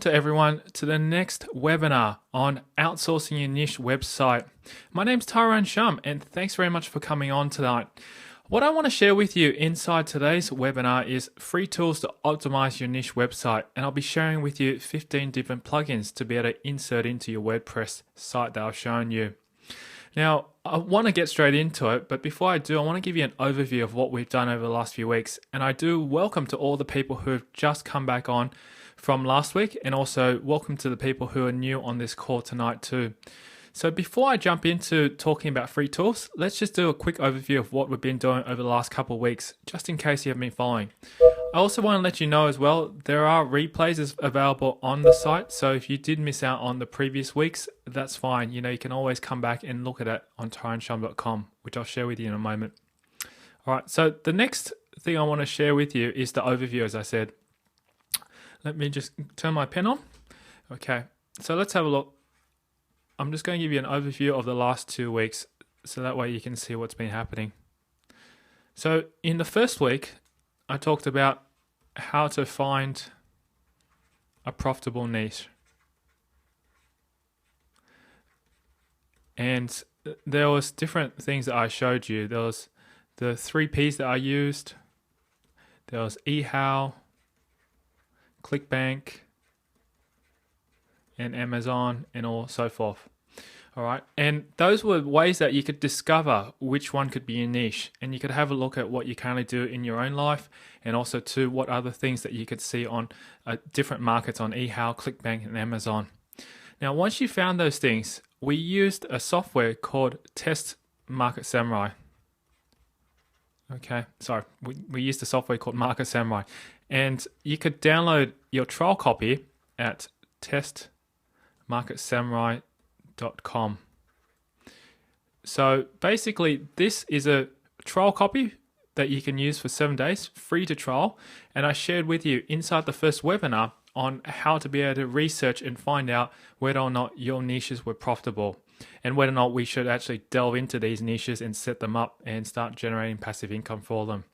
To everyone to the next webinar on outsourcing your niche website. My name's Tyrone Shum and thanks very much for coming on tonight. What I want to share with you inside today's webinar is free tools to optimize your niche website, and I'll be sharing with you 15 different plugins to be able to insert into your WordPress site that I've shown you. Now, I want to get straight into it, but before I do, I want to give you an overview of what we've done over the last few weeks, and I do welcome to all the people who have just come back on from last week, and also welcome to the people who are new on this call tonight too. So before I jump into talking about free tools, let's just do a quick overview of what we've been doing over the last couple of weeks, just in case you haven't been following. I also want to let you know as well, there are replays available on the site, so if you did miss out on the previous weeks, that's fine. You can always come back and look at it on tyroneshum.com, which I'll share with you in a moment. All right, so the next thing I want to share with you is the overview, as I said. Let me just turn my pen on. Okay, so let's have a look. I'm just going to give you an overview of the last 2 weeks so that way you can see what's been happening. So in the first week, I talked about how to find a profitable niche. And there was different things that I showed you. There was the 3 Ps that I used. There was eHow, ClickBank, and Amazon, and so forth. All right, and those were ways that you could discover which one could be your niche, and you could have a look at what you currently do in your own life, and also to what other things that you could see on different markets on eHow, ClickBank, and Amazon. Now, once you found those things, we used a software called Test Market Samurai. Okay, sorry, we used a software called Market Samurai, and you could download your trial copy at testmarketsamurai.com. So basically, this is a trial copy that you can use for 7 days, free to trial, and I shared with you inside the first webinar on how to be able to research and find out whether or not your niches were profitable, and whether or not we should actually delve into these niches and set them up and start generating passive income for them.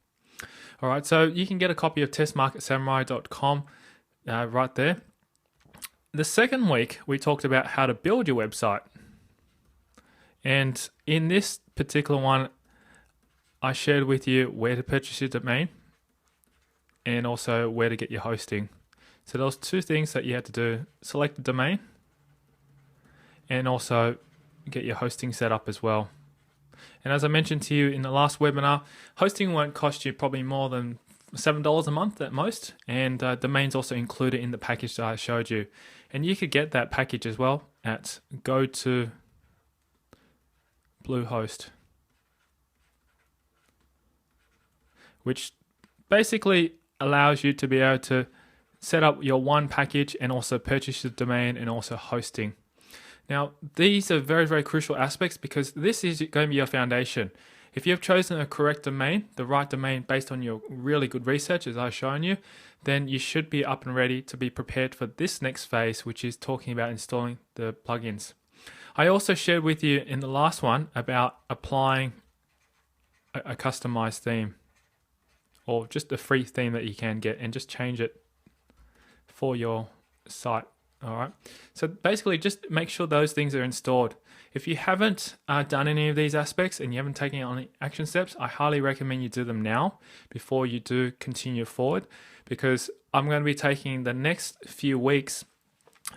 All right, so you can get a copy of testmarketsamurai.com right there. The second week, we talked about how to build your website. And in this particular one, I shared with you where to purchase your domain and also where to get your hosting. So those 2 things that you had to do: select the domain and also get your hosting set up as well. And as I mentioned to you in the last webinar, hosting won't cost you probably more than $7 a month at most, and domains also included in the package that I showed you. And you could get that package as well at go to Bluehost, which basically allows you to be able to set up your one package and also purchase the domain and also hosting. Now, these are very, very crucial aspects because this is going to be your foundation. If you've chosen a correct domain, the right domain based on your really good research, as I've shown you, then you should be up and ready to be prepared for this next phase, which is talking about installing the plugins. I also shared with you in the last one about applying a customized theme, or just a free theme that you can get, and just change it for your site. All right, so basically just make sure those things are installed. If you haven't done any of these aspects and you haven't taken any action steps, I highly recommend you do them now before you do continue forward, because I'm going to be taking the next few weeks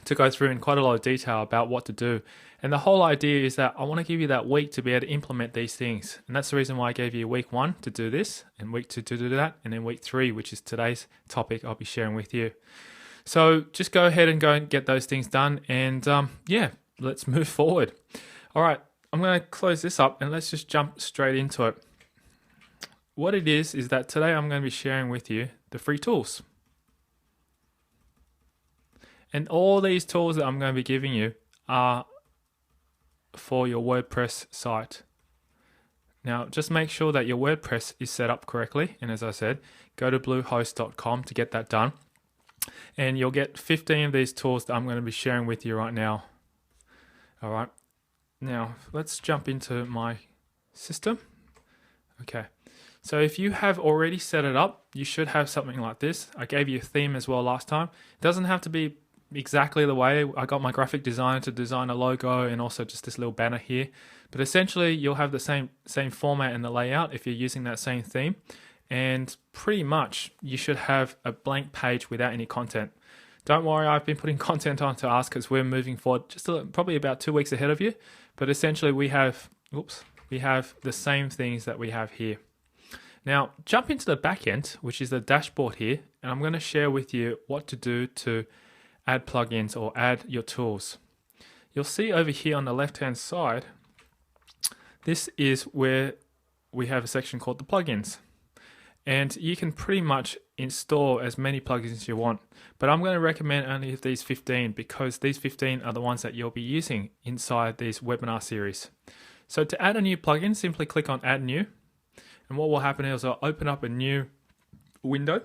to go through in quite a lot of detail about what to do. And the whole idea is that I want to give you that week to be able to implement these things. And that's the reason why I gave you week 1 to do this, and week 2 to do that, and then week 3, which is today's topic, I'll be sharing with you. So just go ahead and go and get those things done, and yeah, let's move forward. All right, I'm going to close this up and let's just jump straight into it. What it is that today I'm going to be sharing with you the free tools. And all these tools that I'm going to be giving you are for your WordPress site. Now, just make sure that your WordPress is set up correctly. And as I said, go to bluehost.com to get that done. And you'll get 15 of these tools that I'm going to be sharing with you right now. All right. Now, let's jump into my system. Okay. So if you have already set it up, you should have something like this. I gave you a theme as well last time. It doesn't have to be exactly the way I got my graphic designer to design a logo and also just this little banner here. But essentially, you'll have the same format and the layout if you're using that same theme. And pretty much, you should have a blank page without any content. Don't worry, I've been putting content onto us because we're moving forward probably about 2 weeks ahead of you. But essentially, we have the same things that we have here. Now, jump into the back end, which is the dashboard here, and I'm going to share with you what to do to add plugins or add your tools. You'll see over here on the left-hand side, this is where we have a section called the plugins. And you can pretty much install as many plugins as you want. But I'm going to recommend only these 15 because these 15 are the ones that you'll be using inside this webinar series. So to add a new plugin, simply click on Add New. And what will happen is I'll open up a new window.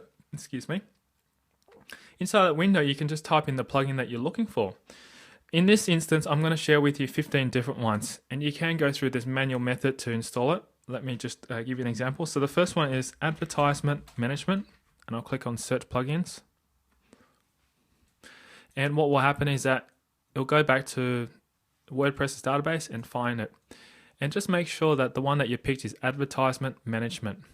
Inside that window, you can just type in the plugin that you're looking for. In this instance, I'm going to share with you 15 different ones. And you can go through this manual method to install it. Let me just give you an example. So the first one is Advertisement Management, and I'll click on Search Plugins. And what will happen is that it'll go back to WordPress's database and find it. And just make sure that the one that you picked is Advertisement Management.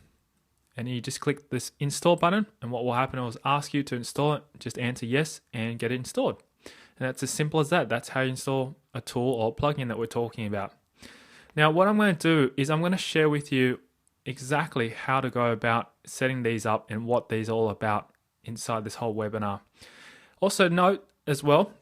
And you just click this Install button, and what will happen is ask you to install it. Just answer yes and get it installed. And that's as simple as that. That's how you install a tool or plugin that we're talking about. Now, what I'm going to do is I'm going to share with you exactly how to go about setting these up and what these are all about inside this whole webinar. Also note as well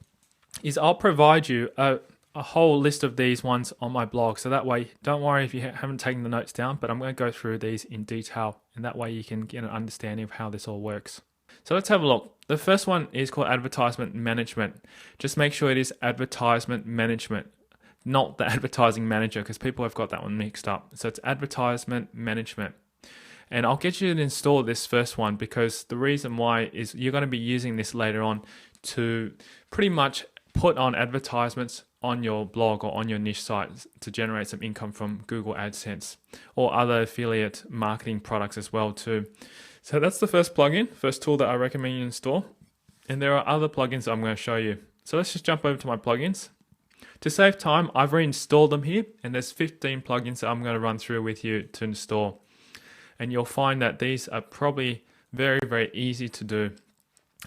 is I'll provide you a whole list of these ones on my blog. So that way, don't worry if you haven't taken the notes down, but I'm going to go through these in detail, and that way you can get an understanding of how this all works. So let's have a look. The first one is called Advertisement Management. Just make sure it is Advertisement Management, not the Advertising Manager, because people have got that one mixed up. So it's Advertisement Management. And I'll get you to install this first one because the reason why is you're going to be using this later on to pretty much put on advertisements on your blog or on your niche site to generate some income from Google AdSense or other affiliate marketing products as well too. So that's the first plugin, first tool that I recommend you install. And there are other plugins that I'm going to show you. So let's just jump over to my plugins. To save time, I've reinstalled them here, and there's 15 plugins that I'm going to run through with you to install. And you'll find that these are probably very, very easy to do.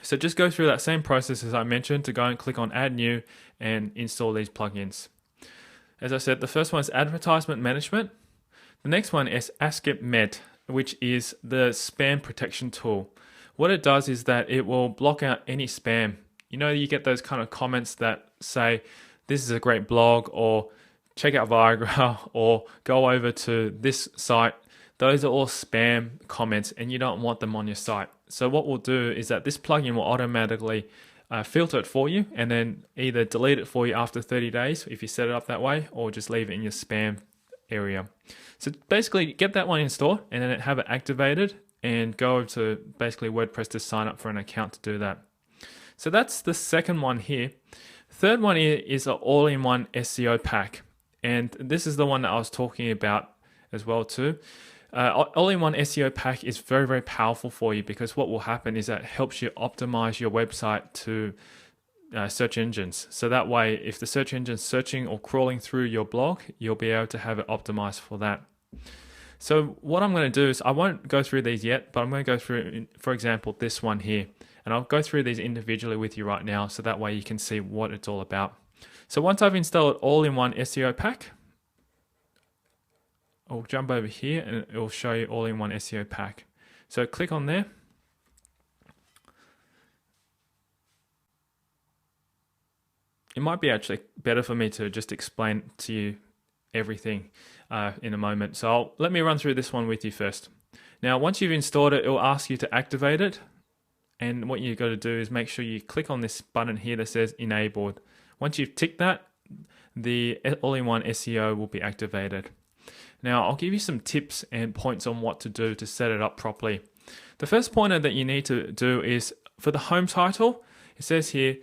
So just go through that same process as I mentioned to go and click on Add New and install these plugins. As I said, the first one is Advertisement Management. The next one is ASCII Med, which is the spam protection tool. What it does is that it will block out any spam. You know, you get those kind of comments that say, this is a great blog, or check out Viagra, or go over to this site. Those are all spam comments and you don't want them on your site. So what we'll do is that this plugin will automatically filter it for you and then either delete it for you after 30 days if you set it up that way, or just leave it in your spam area. So basically get that one installed and then have it activated and go over to basically WordPress to sign up for an account to do that. So that's the second one here. Third one here is an all-in-one SEO pack. And this is the one that I was talking about as well too. All-in-one SEO pack is very, very powerful for you because what will happen is that it helps you optimize your website to search engines. So that way, if the search engine's searching or crawling through your blog, you'll be able to have it optimized for that. So what I'm going to do is I won't go through these yet, but I'm going to go through, for example, this one here. And I'll go through these individually with you right now so that way you can see what it's all about. So once I've installed all-in-one SEO pack, I'll jump over here and it will show you all-in-one SEO pack. So click on there. It might be actually better for me to just explain to you everything in a moment. So let me run through this one with you first. Now, once you've installed it, it will ask you to activate it. And what you've got to do is make sure you click on this button here that says enabled. Once you've ticked that, the all-in-one SEO will be activated. Now, I'll give you some tips and points on what to do to set it up properly. The first pointer that you need to do is for the home title, it says here,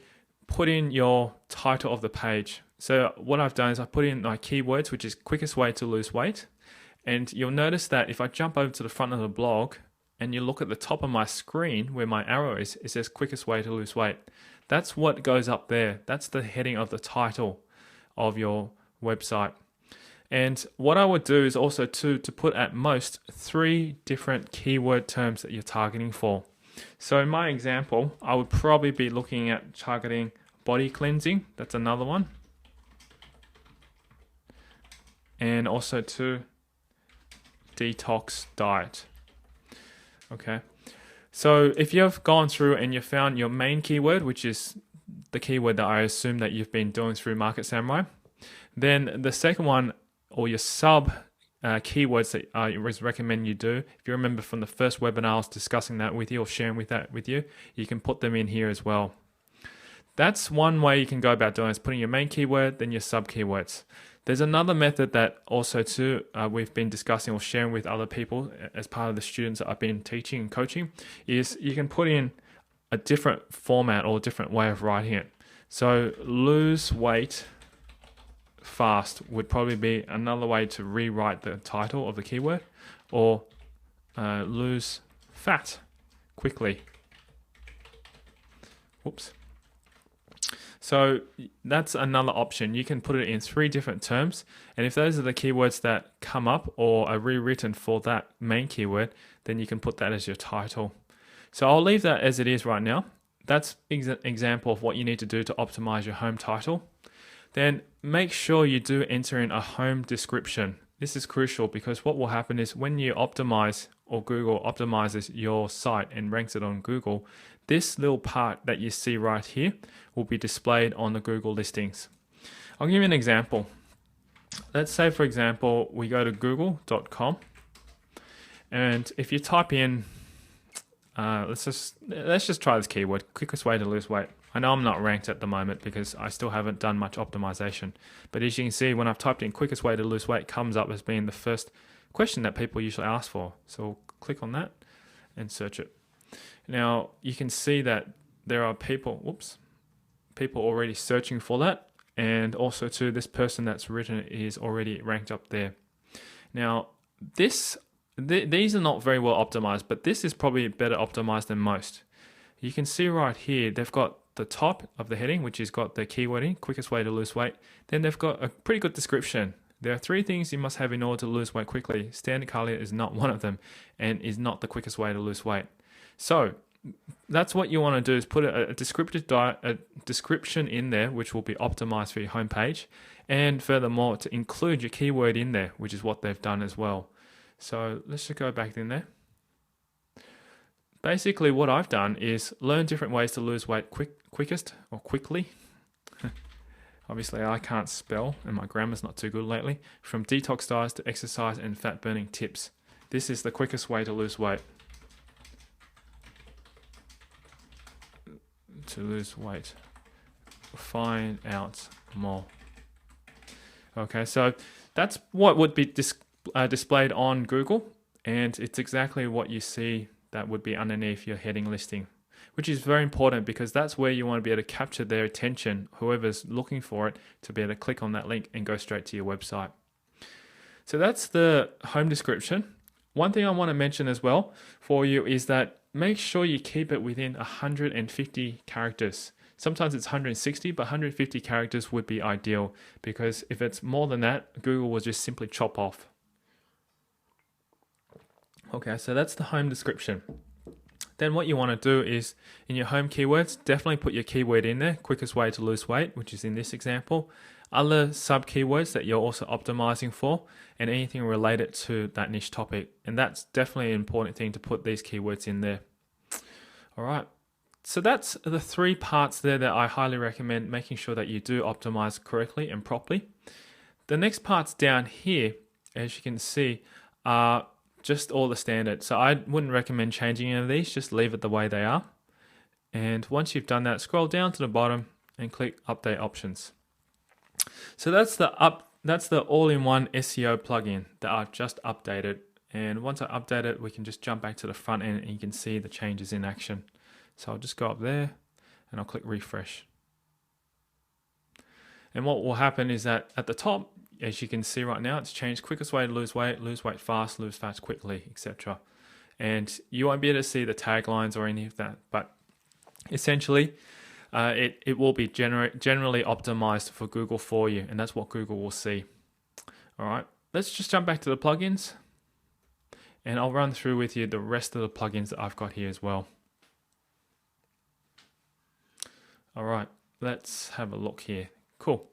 put in your title of the page. So what I've done is I put in my keywords, which is quickest way to lose weight. And you'll notice that if I jump over to the front of the blog and you look at the top of my screen where my arrow is, it says quickest way to lose weight. That's what goes up there. That's the heading of the title of your website. And what I would do is also to put at most 3 different keyword terms that you're targeting for. So in my example, I would probably be looking at targeting body cleansing. That's another one. And also to detox diet. Okay. So if you've gone through and you found your main keyword, which is the keyword that I assume that you've been doing through Market Samurai, then the second one, or your sub keywords that I recommend you do, if you remember from the first webinar I was discussing that with you or sharing that with you, you can put them in here as well. That's one way you can go about doing it, is putting your main keyword, then your sub keywords. There's another method that also too we've been discussing or sharing with other people as part of the students that I've been teaching and coaching, is you can put in a different format or a different way of writing it. So lose weight fast would probably be another way to rewrite the title of the keyword, or lose fat quickly. Whoops. So that's another option. You can put it in 3 different terms, and if those are the keywords that come up or are rewritten for that main keyword, then you can put that as your title. So I'll leave that as it is right now. That's an example of what you need to do to optimize your home title. Then make sure you do enter in a home description. This is crucial because what will happen is when you optimize, or Google optimizes your site and ranks it on Google, this little part that you see right here will be displayed on the Google listings. I'll give you an example. Let's say, for example, we go to google.com, and if you type in, let's just try this keyword, quickest way to lose weight. I know I'm not ranked at the moment because I still haven't done much optimization, but as you can see, when I've typed in quickest way to lose weight, it comes up as being the first question that people usually ask for. So we'll click on that and search it. Now you can see that there are people already searching for that, and also too, this person that's written it is already ranked up there. Now these are not very well optimized, but this is probably better optimized than most. You can see right here, they've got the top of the heading, which has got the keywording, quickest way to lose weight. Then they've got a pretty good description. There are 3 things you must have in order to lose weight quickly. Standard cardio is not one of them, and is not the quickest way to lose weight. So that's what you want to do, is put a description in there, which will be optimized for your homepage, and furthermore to include your keyword in there, which is what they've done as well. So let's just go back in there. Basically what I've done is learn different ways to lose weight quickest or quickly. Obviously I can't spell and my grammar's not too good lately. From detox diets to exercise and fat burning tips. This is the quickest way to lose weight. Find out more. Okay, so that's what would be displayed on Google, and it's exactly what you see that would be underneath your heading listing, which is very important because that's where you want to be able to capture their attention, whoever's looking for it, to be able to click on that link and go straight to your website. So that's the home description. One thing I want to mention as well for you is that make sure you keep it within 150 characters. Sometimes it's 160, but 150 characters would be ideal, because if it's more than that, Google will just simply chop off. Okay, so that's the home description. Then what you want to do is, in your home keywords, definitely put your keyword in there, quickest way to lose weight, which is in this example. Other sub keywords that you're also optimizing for, and anything related to that niche topic. And that's definitely an important thing, to put these keywords in there. All right. So that's the 3 parts there that I highly recommend making sure that you do optimize correctly and properly. The next parts down here, as you can see, are just all the standard. So I wouldn't recommend changing any of these, just leave it the way they are. And once you've done that, scroll down to the bottom and click update options. So that's the all-in-one SEO plugin that I've just updated. And once I update it, we can just jump back to the front end and you can see the changes in action. So I'll just go up there and I'll click refresh. And what will happen is that at the top, as you can see right now, it's changed quickest way to lose weight fast, lose fat quickly, etc. And you won't be able to see the taglines or any of that, but essentially it will be generally optimized for Google for you, and that's what Google will see. All right, let's just jump back to the plugins, and I'll run through with you the rest of the plugins that I've got here as well. All right, let's have a look here. Cool.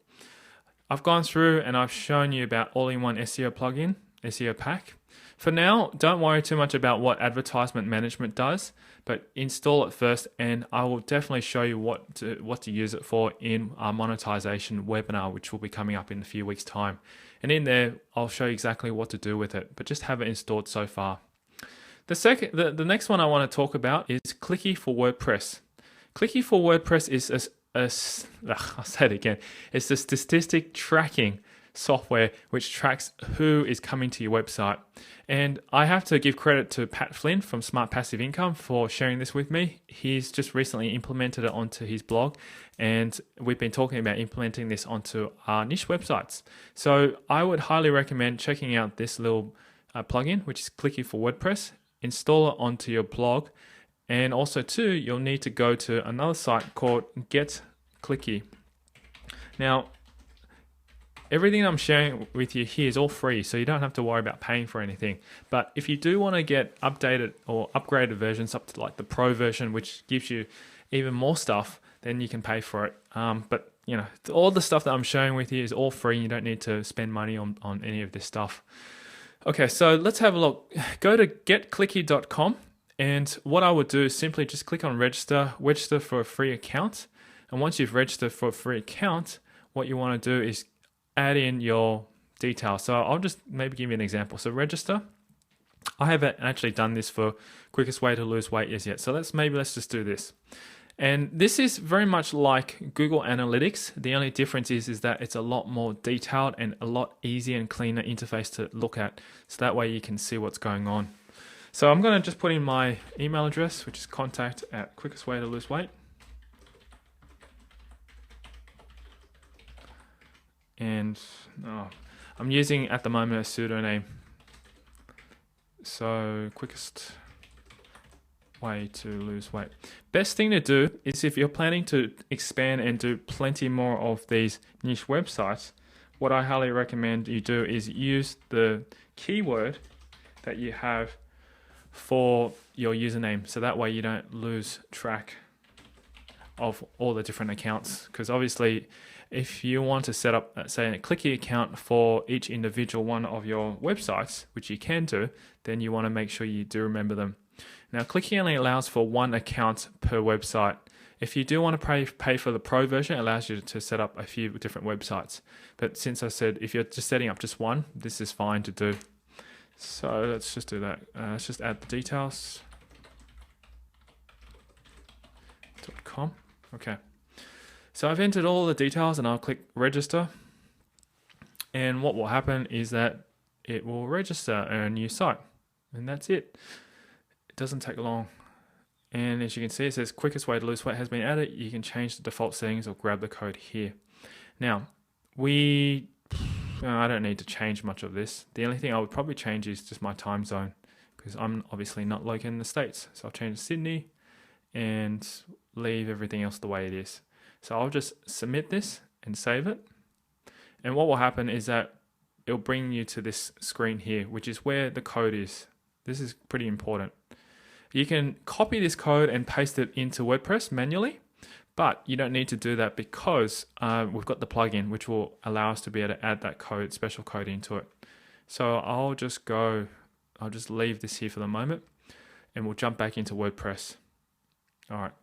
I've gone through and I've shown you about all-in-one SEO plugin, SEO pack. For now, don't worry too much about what advertisement management does, but install it first, and I will definitely show you what to use it for in our monetization webinar, which will be coming up in a few weeks' time. And in there, I'll show you exactly what to do with it, but just have it installed so far. The next one I want to talk about is Clicky for WordPress. Clicky for WordPress is I'll say it again. It's the statistic tracking software which tracks who is coming to your website. And I have to give credit to Pat Flynn from Smart Passive Income for sharing this with me. He's just recently implemented it onto his blog, and we've been talking about implementing this onto our niche websites. So I would highly recommend checking out this little plugin, which is Clicky for WordPress. Install it onto your blog. And also too, you'll need to go to another site called Get Clicky. Now, everything I'm sharing with you here is all free, so you don't have to worry about paying for anything. But if you do want to get updated or upgraded versions up to like the Pro version, which gives you even more stuff, then you can pay for it. But you know, all the stuff that I'm sharing with you is all free. You don't need to spend money on any of this stuff. Okay, so let's have a look. Go to getclicky.com. And what I would do is simply just click on register for a free account. And once you've registered for a free account, what you want to do is add in your details. So I'll just maybe give you an example. So register. I haven't actually done this for quickest way to lose weight as yet. So let's just do this. And this is very much like Google Analytics. The only difference is that it's a lot more detailed and a lot easier and cleaner interface to look at. So that way you can see what's going on. So I'm going to just put in my email address, which is contact@quickestwaytoloseweight. And I'm using at the moment a pseudonym. So quickest way to lose weight. Best thing to do is if you're planning to expand and do plenty more of these niche websites, what I highly recommend you do is use the keyword that you have for your username, so that way you don't lose track of all the different accounts. Because obviously if you want to set up say a Clicky account for each individual one of your websites, which you can do, then you want to make sure you do remember them. Now Clicky only allows for one account per website. If you do want to pay for the Pro version, it allows you to set up a few different websites. But since I said if you're just setting up just one, this is fine to do. So let's just do that. Let's just add the details. .com. Okay. So I've entered all the details and I'll click register. And what will happen is that it will register a new site. And that's it. It doesn't take long. And as you can see, it says quickest way to lose weight has been added. You can change the default settings or grab the code here. Now, I don't need to change much of this. The only thing I would probably change is just my time zone, because I'm obviously not located in the States. So I'll change to Sydney and leave everything else the way it is. So I'll just submit this and save it. And what will happen is that it'll bring you to this screen here, which is where the code is. This is pretty important. You can copy this code and paste it into WordPress manually, but you don't need to do that because we've got the plugin which will allow us to be able to add that code, special code into it. So I'll just leave this here for the moment and we'll jump back into WordPress. All right,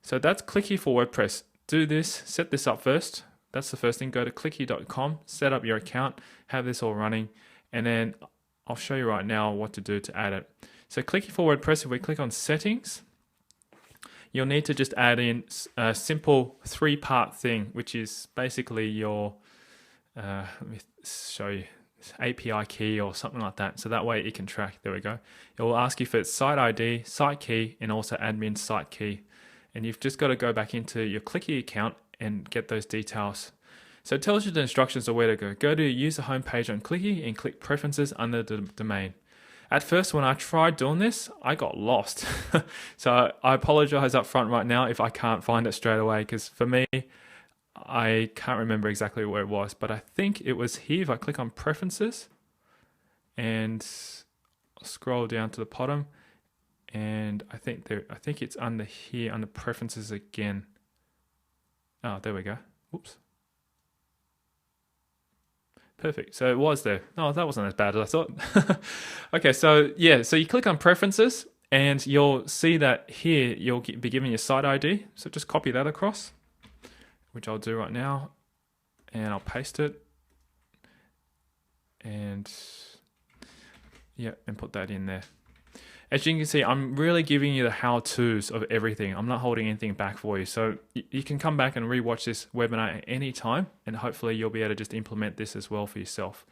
so that's Clicky for WordPress. Do this, set this up first. That's the first thing. Go to clicky.com, set up your account, have this all running, and then I'll show you right now what to do to add it. So Clicky for WordPress, if we click on settings, you'll need to just add in a simple 3-part thing, which is basically your, let me show you, API key or something like that. So that way it can track. There we go. It will ask you for site ID, site key, and also admin site key. And you've just got to go back into your Clicky account and get those details. So it tells you the instructions of where to go. Go to user homepage on Clicky and click preferences under the domain. At first, when I tried doing this, I got lost. So I apologize up front right now if I can't find it straight away, because for me, I can't remember exactly where it was, but I think it was here. If I click on preferences and scroll down to the bottom, and I think it's under here, under preferences again. Oh, there we go. Whoops. Perfect. So it was there. Oh, that wasn't as bad as I thought. Okay, so yeah, so you click on preferences and you'll see that here you'll be given your site ID. So just copy that across, which I'll do right now, and I'll paste it. And yeah, and put that in there. As you can see, I'm really giving you the how-tos of everything. I'm not holding anything back for you. So you can come back and rewatch this webinar at any time, and hopefully you'll be able to just implement this as well for yourself.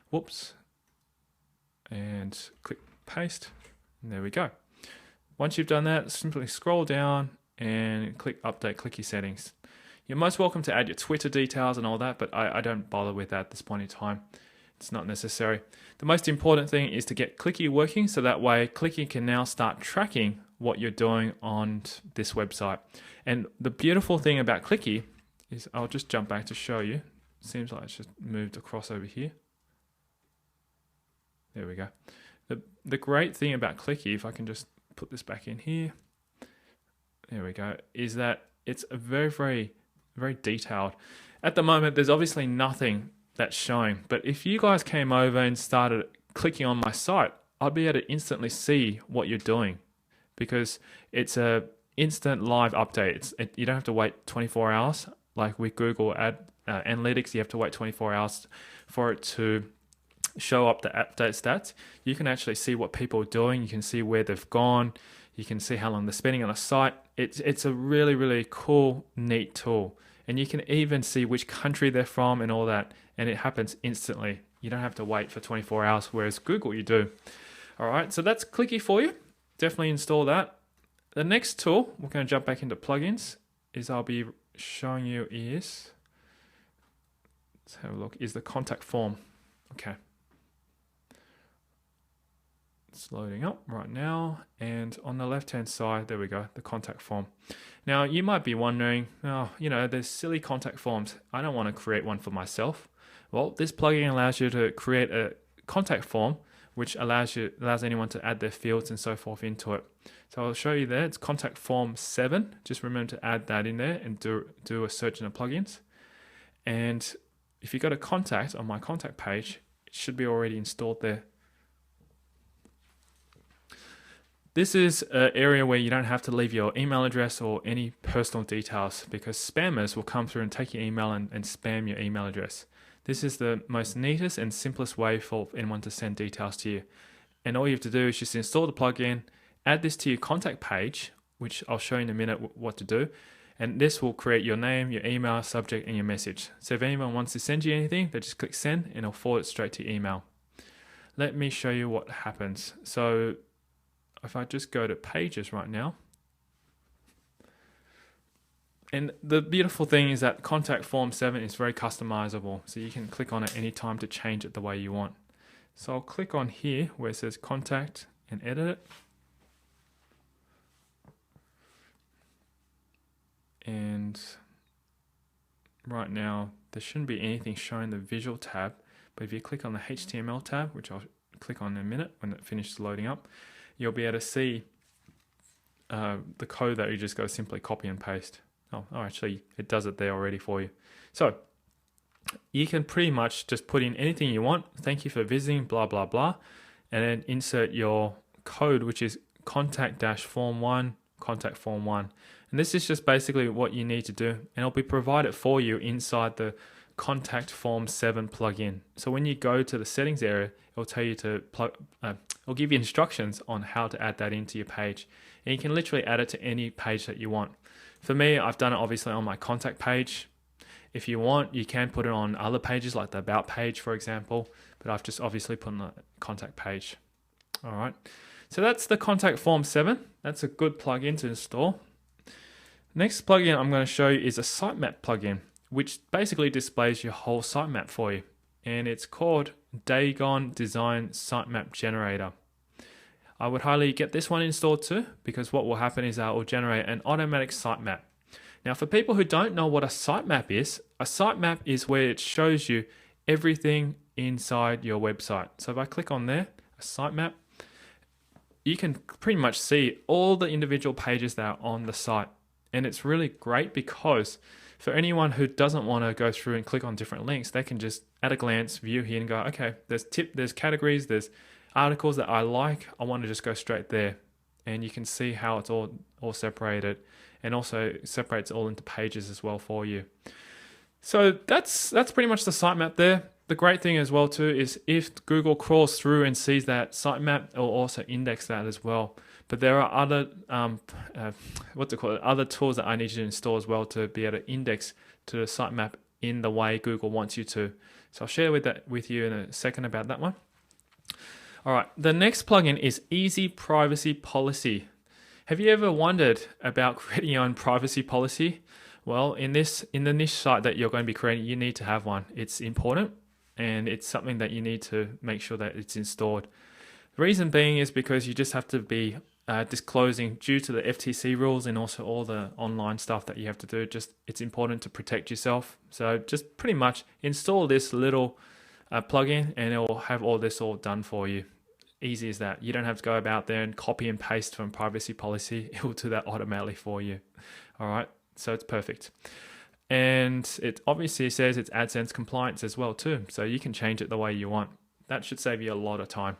Whoops. And click paste. And there we go. Once you've done that, simply scroll down and click update, click your settings. You're most welcome to add your Twitter details and all that, but I don't bother with that at this point in time. It's not necessary. The most important thing is to get Clicky working, so that way Clicky can now start tracking what you're doing on this website. And the beautiful thing about Clicky is, I'll just jump back to show you. Seems like it's just moved across over here. There we go. The great thing about Clicky, if I can just put this back in here, there we go, is that it's a very, very, very detailed. At the moment, there's obviously nothing that's showing, but if you guys came over and started clicking on my site, I'd be able to instantly see what you're doing, because it's a instant live update. You don't have to wait 24 hours like with Google Analytics. You have to wait 24 hours for it to show up the update stats. You can actually see what people are doing. You can see where they've gone. You can see how long they're spending on a site. It's a really, really cool, neat tool. And you can even see which country they're from and all that. And it happens instantly. You don't have to wait for 24 hours, whereas Google you do. All right, so that's Clicky for you. Definitely install that. The next tool, we're going to jump back into plugins, is I'll be showing you is, let's have a look, is the contact form. Okay. It's loading up right now, and on the left hand side, there we go, the contact form. Now you might be wondering, there's silly contact forms. I don't want to create one for myself. Well, this plugin allows you to create a contact form which allows anyone to add their fields and so forth into it. So I'll show you there. It's contact form 7. Just remember to add that in there and do a search in the plugins. And if you go to contact on my contact page, it should be already installed there. This is an area where you don't have to leave your email address or any personal details, because spammers will come through and take your email and spam your email address. This is the most neatest and simplest way for anyone to send details to you. And all you have to do is just install the plugin, add this to your contact page, which I'll show you in a minute what to do. And this will create your name, your email, subject, and your message. So if anyone wants to send you anything, they just click send and it'll forward it straight to your email. Let me show you what happens. So if I just go to pages right now, and the beautiful thing is that contact form 7 is very customizable, so you can click on it anytime to change it the way you want. So I'll click on here where it says contact and edit it. And right now there shouldn't be anything showing the visual tab, but if you click on the HTML tab, which I'll click on in a minute when it finishes loading up, you'll be able to see the code that you just go simply copy and paste. Oh, actually, it does it there already for you. So you can pretty much just put in anything you want. Thank you for visiting, blah, blah, blah. And then insert your code, which is contact-form1, contact form 1. And this is just basically what you need to do. And it'll be provided for you inside the contact form 7 plugin. So when you go to the settings area, it'll tell you to it'll give you instructions on how to add that into your page. And you can literally add it to any page that you want. For me, I've done it obviously on my contact page. If you want, you can put it on other pages like the About page, for example, but I've just obviously put on the contact page. All right, so that's the contact form 7. That's a good plugin to install. Next plugin I'm going to show you is a sitemap plugin, which basically displays your whole sitemap for you. And it's called Dagon Design Sitemap Generator. I would highly get this one installed too, because what will happen is that it will generate an automatic sitemap. Now, for people who don't know what a sitemap is where it shows you everything inside your website. So if I click on there, a sitemap, you can pretty much see all the individual pages that are on the site. And it's really great because for anyone who doesn't want to go through and click on different links, they can just at a glance view here and go, okay, there's categories, there's articles that I like, I want to just go straight there. And you can see how it's all separated, and also separates all into pages as well for you. So that's pretty much the sitemap there. The great thing as well too is if Google crawls through and sees that sitemap, it will also index that as well. But there are other other tools that I need you to install as well to be able to index to the sitemap in the way Google wants you to. So I'll share with you in a second about that one. All right, the next plugin is Easy Privacy Policy. Have you ever wondered about creating your own privacy policy? Well, in the niche site that you're going to be creating, you need to have one. It's important, and it's something that you need to make sure that it's installed. The reason being is because you just have to be disclosing due to the FTC rules and also all the online stuff that you have to do. Just it's important to protect yourself. So just pretty much install this little plugin, and it will have all this all done for you. Easy as that. You don't have to go about there and copy and paste from privacy policy. It will do that automatically for you. All right, so it's perfect. And it obviously says it's AdSense compliance as well too, so you can change it the way you want. That should save you a lot of time.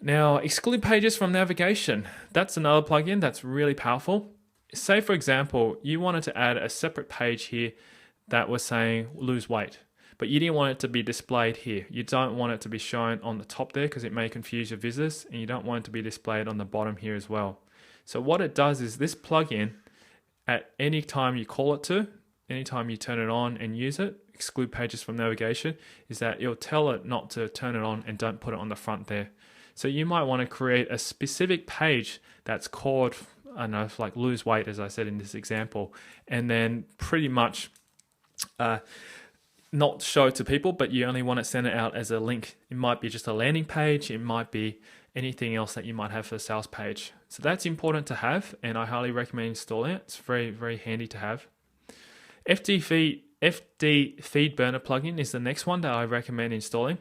Now, exclude pages from navigation. That's another plugin that's really powerful. Say for example, you wanted to add a separate page here that was saying lose weight, but you didn't want it to be displayed here. You don't want it to be shown on the top there because it may confuse your visitors, and you don't want it to be displayed on the bottom here as well. So what it does is this plugin, at any time you call it to, anytime you turn it on and use it, exclude pages from navigation, is that it'll tell it not to turn it on and don't put it on the front there. So you might want to create a specific page that's called, I don't know, like lose weight, as I said in this example, and then pretty much not show it to people, but you only want to send it out as a link. It might be just a landing page. It might be anything else that you might have for a sales page. So that's important to have, and I highly recommend installing it. It's very, very handy to have. FD Feed Burner plugin is the next one that I recommend installing.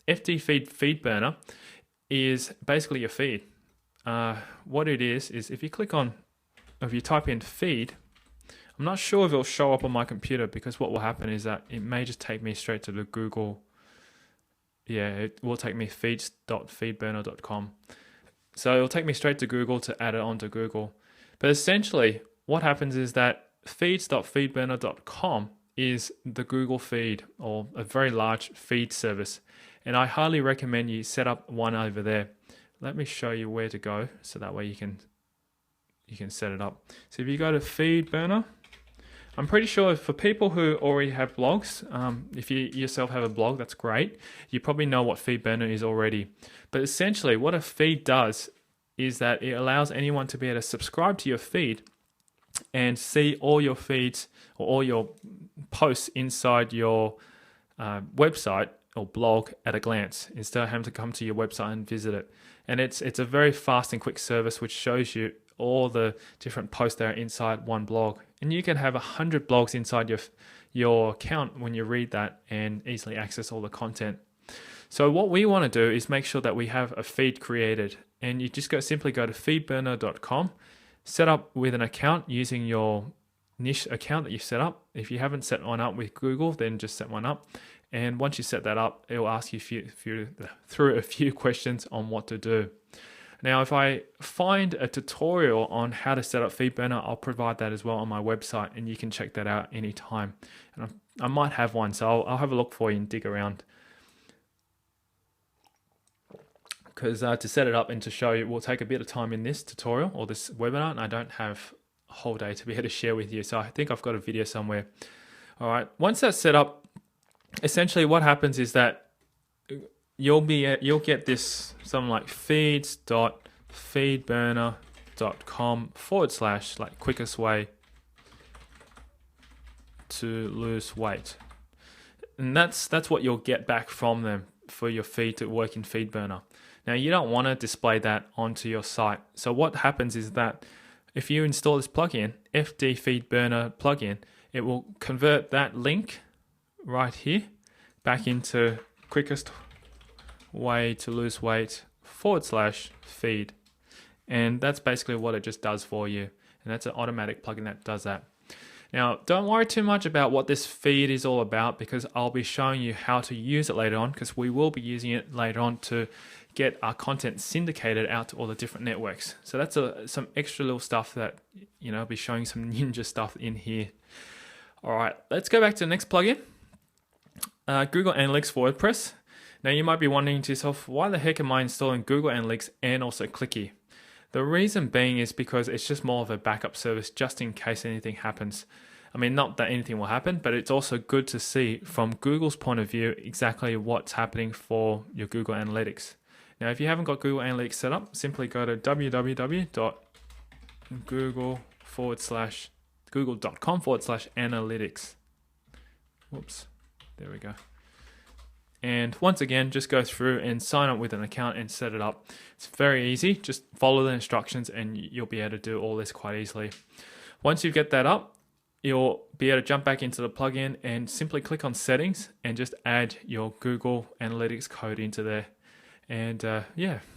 FD Feed Burner is basically your feed. What it is if you type in feed, I'm not sure if it'll show up on my computer, because what will happen is that it may just take me straight to the Google. Yeah, it will take me feeds.feedburner.com. So it'll take me straight to Google to add it onto Google. But essentially what happens is that feeds.feedburner.com is the Google feed, or a very large feed service. And I highly recommend you set up one over there. Let me show you where to go, so that way you can set it up. So if you go to FeedBurner, I'm pretty sure for people who already have blogs, if you yourself have a blog, that's great. You probably know what FeedBurner is already. But essentially what a feed does is that it allows anyone to be able to subscribe to your feed and see all your feeds or all your posts inside your website or blog at a glance, instead of having to come to your website and visit it. And it's a very fast and quick service which shows you all the different posts that are inside one blog. And you can have 100 blogs inside your account when you read that and easily access all the content. So what we want to do is make sure that we have a feed created, and you just simply go to feedburner.com, set up with an account using your niche account that you've set up. If you haven't set one up with Google, then just set one up. And once you set that up, it will ask you through a few questions on what to do. Now, if I find a tutorial on how to set up FeedBurner, I'll provide that as well on my website, and you can check that out anytime. And I might have one, so I'll have a look for you and dig around. Because to set it up and to show you will take a bit of time in this tutorial or this webinar, and I don't have a whole day to be able to share with you. So I think I've got a video somewhere. All right, once that's set up, essentially what happens is that you'll get this something like feeds.feedburner.com / like quickest way to lose weight. And that's what you'll get back from them for your feed to work in FeedBurner. Now you don't want to display that onto your site. So what happens is that if you install this plugin, FD Feed Burner plugin, it will convert that link right here back into quickest way to lose weight /feed. And that's basically what it just does for you. And that's an automatic plugin that does that. Now, don't worry too much about what this feed is all about, because I'll be showing you how to use it later on, because we will be using it later on to get our content syndicated out to all the different networks. So that's some extra little stuff that, I'll be showing some ninja stuff in here. All right, let's go back to the next plugin. Google Analytics for WordPress. Now you might be wondering to yourself, why the heck am I installing Google Analytics and also Clicky? The reason being is because it's just more of a backup service just in case anything happens. I mean, not that anything will happen, but it's also good to see from Google's point of view exactly what's happening for your Google Analytics. Now, if you haven't got Google Analytics set up, simply go to www.google.com/analytics. Whoops, there we go. And once again, just go through and sign up with an account and set it up. It's very easy. Just follow the instructions and you'll be able to do all this quite easily. Once you get that up, you'll be able to jump back into the plugin and simply click on settings and just add your Google Analytics code into there. And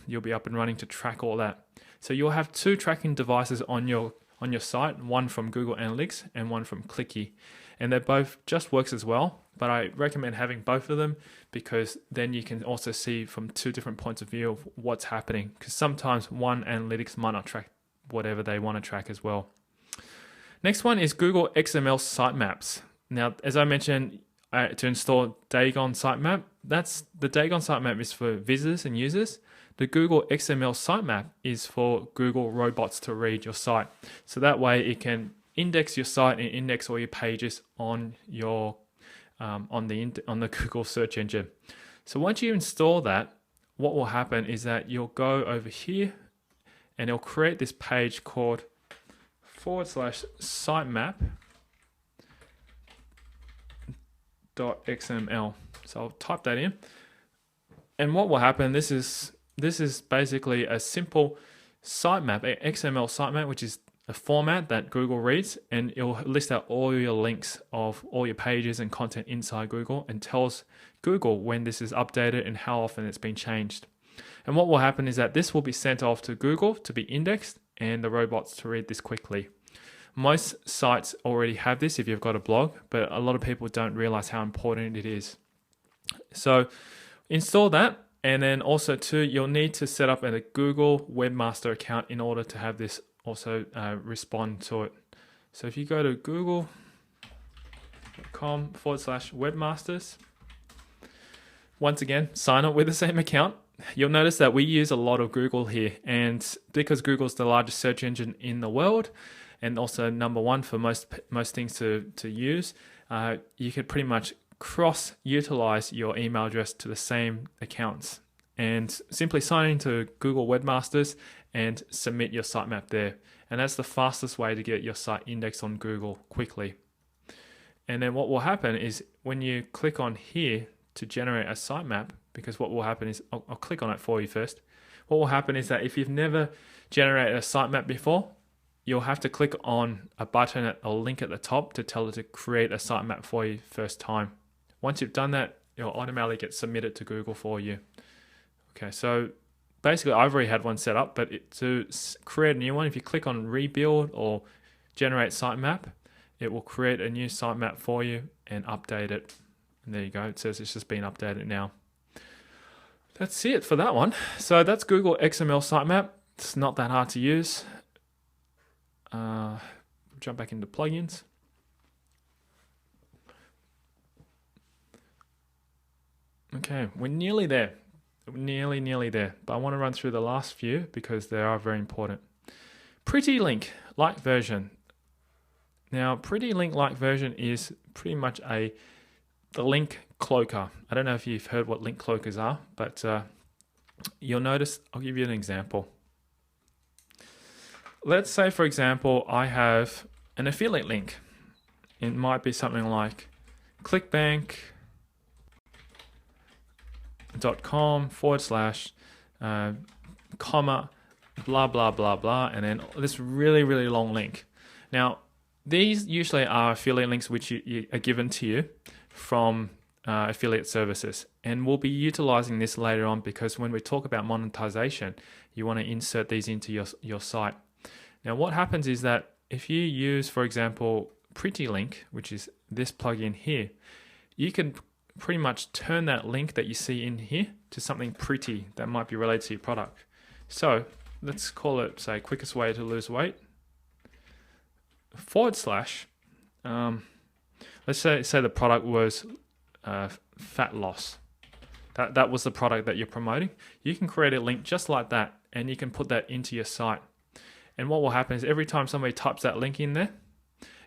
you'll be up and running to track all that. So you'll have two tracking devices on your site, one from Google Analytics and one from Clicky. And they both just works as well, but I recommend having both of them because then you can also see from two different points of view of what's happening, because sometimes one analytics might not track whatever they want to track as well. Next one is Google XML Sitemaps. Now, as I mentioned, to install Dagon Sitemap, the Dagon Sitemap is for visitors and users. The Google XML Sitemap is for Google robots to read your site. So that way it can index your site and index all your pages on your on the Google search engine. So once you install that, what will happen is that you'll go over here and it'll create this page called /sitemap.xml. So I'll type that in, and what will happen? This is basically a simple sitemap, an XML sitemap, which is a format that Google reads, and it'll list out all your links of all your pages and content inside Google and tells Google when this is updated and how often it's been changed. And what will happen is that this will be sent off to Google to be indexed and the robots to read this quickly. Most sites already have this if you've got a blog, but a lot of people don't realize how important it is. So install that. And then also too, you'll need to set up a Google Webmaster account in order to have this also respond to it. So if you go to google.com/webmasters, once again, sign up with the same account. You'll notice that we use a lot of Google here, and because Google's the largest search engine in the world and also number one for most things to use, you could pretty much cross-utilize your email address to the same accounts and simply sign into Google Webmasters and submit your sitemap there. And that's the fastest way to get your site indexed on Google quickly. And then what will happen is when you click on here to generate a sitemap, because what will happen is, I'll click on it for you first. What will happen is that if you've never generated a sitemap before, you'll have to click on a button, a link at the top to tell it to create a sitemap for you first time. Once you've done that, it'll automatically get submitted to Google for you. Okay, so basically I've already had one set up, but to create a new one, if you click on rebuild or generate sitemap, it will create a new sitemap for you and update it. And there you go, it says it's just been updated now. That's it for that one. So that's Google XML Sitemap. It's not that hard to use. Jump back into plugins. Okay, we're nearly there. Nearly there. But I want to run through the last few because they are very important. Pretty Link Lite version. Now, Pretty Link Lite version is pretty much the link cloaker. I don't know if you've heard what link cloakers are, but you'll notice, I'll give you an example. Let's say, for example, I have an affiliate link. It might be something like clickbank.com/, comma, blah, blah, blah, blah, and then this really, really long link. Now, these usually are affiliate links which are given to you from affiliate services. And we'll be utilizing this later on because when we talk about monetization, you want to insert these into your site. Now, what happens is that if you use, for example, PrettyLink, which is this plugin here, you can pretty much turn that link that you see in here to something pretty that might be related to your product. So let's call it, say, quickest way to lose weight, / let's say the product was fat loss. That was the product that you're promoting. You can create a link just like that, and you can put that into your site. And what will happen is every time somebody types that link in there,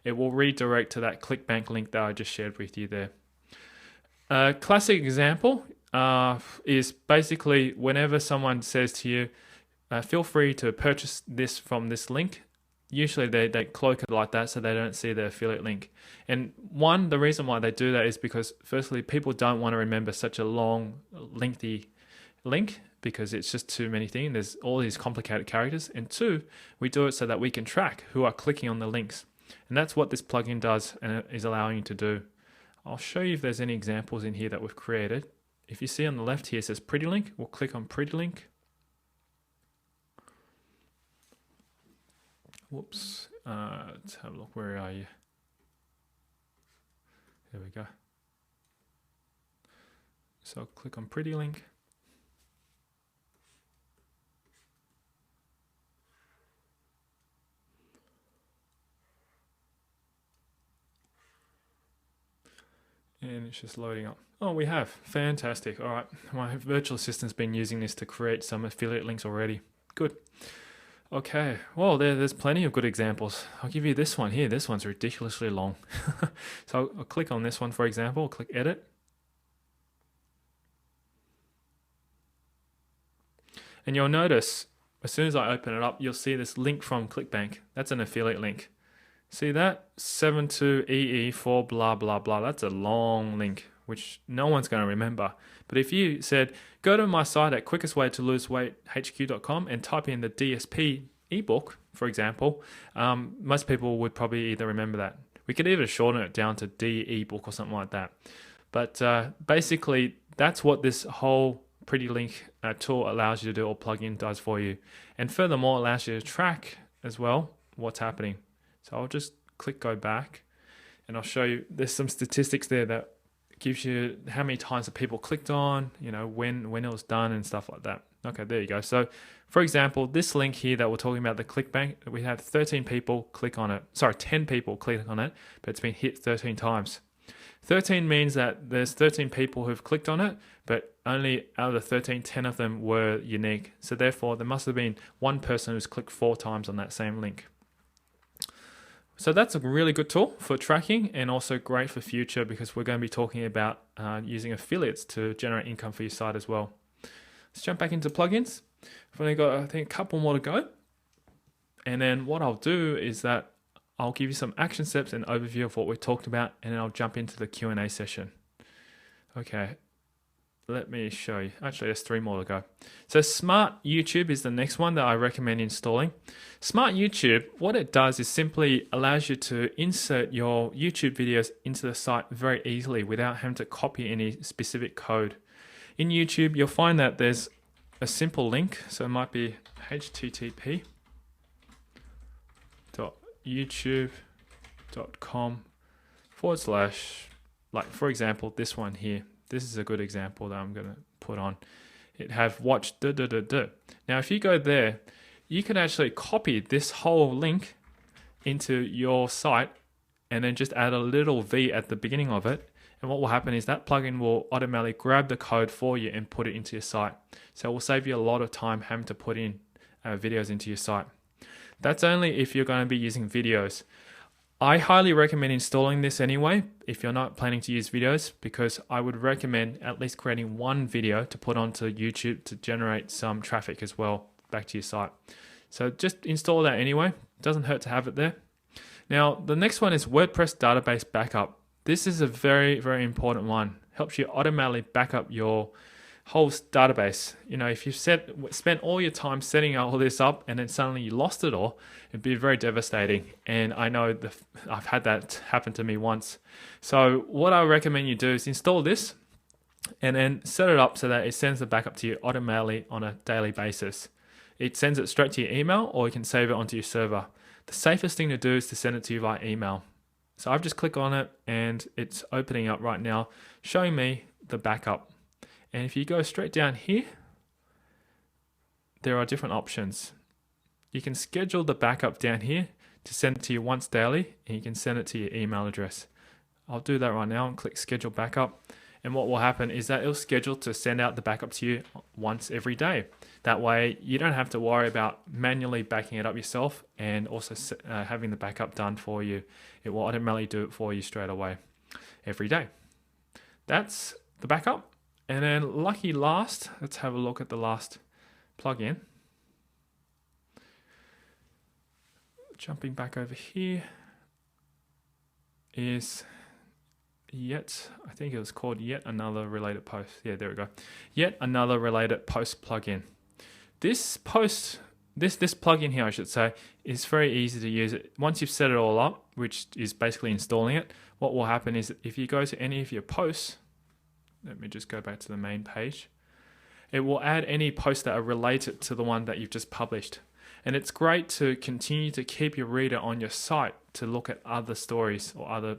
it will redirect to that ClickBank link that I just shared with you there. A classic example is basically whenever someone says to you, feel free to purchase this from this link. Usually they cloak it like that so they don't see the affiliate link. And the reason why they do that is because firstly, people don't want to remember such a long, lengthy link because it's just too many things. There's all these complicated characters. And two, we do it so that we can track who are clicking on the links. And that's what this plugin does and it is allowing you to do. I'll show you if there's any examples in here that we've created. If you see on the left here, it says PrettyLink. We'll click on PrettyLink. Whoops. Let's have a look. Where are you? There we go. So I'll click on PrettyLink. And it's just loading up. Oh, we have. Fantastic. All right. My virtual assistant's been using this to create some affiliate links already. Good. Okay. Well, there's plenty of good examples. I'll give you this one here. This one's ridiculously long. So I'll click on this one, for example. I'll click Edit. And you'll notice, as soon as I open it up, you'll see this link from ClickBank. That's an affiliate link. See that? 72EE4 blah, blah, blah. That's a long link, which no one's going to remember. But if you said, go to my site at quickestwaytoloseweightHQ.com and type in the DSP ebook, for example, most people would probably either remember that. We could even shorten it down to D ebook or something like that. But basically, that's what this whole PrettyLink tool allows you to do, or plugin does for you. And furthermore, allows you to track as well what's happening. So I'll just click go back and I'll show you, there's some statistics there that gives you how many times the people clicked on, when it was done and stuff like that. Okay, there you go. So for example, this link here that we're talking about, the ClickBank, we had 13 people click on it. Sorry, 10 people click on it, but it's been hit 13 times. 13 means that there's 13 people who've clicked on it, but only out of the 13, 10 of them were unique. So therefore, there must have been one person who's clicked 4 times on that same link. So that's a really good tool for tracking and also great for future because we're going to be talking about using affiliates to generate income for your site as well. Let's jump back into plugins. I've only got, I think, a couple more to go. And then what I'll do is that I'll give you some action steps and overview of what we talked about, and then I'll jump into the Q&A session. Okay, let me show you. Actually, there's 3 more to go. So Smart YouTube is the next one that I recommend installing. Smart YouTube, what it does is simply allows you to insert your YouTube videos into the site very easily without having to copy any specific code. In YouTube, you'll find that there's a simple link. So it might be http://youtube.com/ like for example, this one here. This is a good example that I'm going to put on. It have watch . Now, if you go there, you can actually copy this whole link into your site and then just add a little V at the beginning of it. And what will happen is that plugin will automatically grab the code for you and put it into your site. So it will save you a lot of time having to put in videos into your site. That's only if you're going to be using videos. I highly recommend installing this anyway if you're not planning to use videos, because I would recommend at least creating one video to put onto YouTube to generate some traffic as well back to your site. So just install that anyway. Doesn't hurt to have it there. Now, the next one is WordPress database backup. This is a very, very important one. Helps you automatically back up your whole database. If you spent all your time setting all this up and then suddenly you lost it all, it'd be very devastating. And I know I've had that happen to me once. So what I recommend you do is install this and then set it up so that it sends the backup to you automatically on a daily basis. It sends it straight to your email, or you can save it onto your server. The safest thing to do is to send it to you via email. So I've just clicked on it and it's opening up right now, showing me the backup. And if you go straight down here, there are different options. You can schedule the backup down here to send it to you once daily, and you can send it to your email address. I'll do that right now and click schedule backup. And what will happen is that it'll schedule to send out the backup to you once every day. That way you don't have to worry about manually backing it up yourself and also having the backup done for you. It will automatically do it for you straight away every day. That's the backup. And then lucky last, let's have a look at the last plugin. Jumping back over here is I think it was called Yet Another Related Post. Yeah, there we go. Yet Another Related Post plugin. This plugin here, I should say, is very easy to use. Once you've set it all up, which is basically installing it, what will happen is if you go to any of your posts, let me just go back to the main page, it will add any posts that are related to the one that you've just published. And it's great to continue to keep your reader on your site to look at other stories or other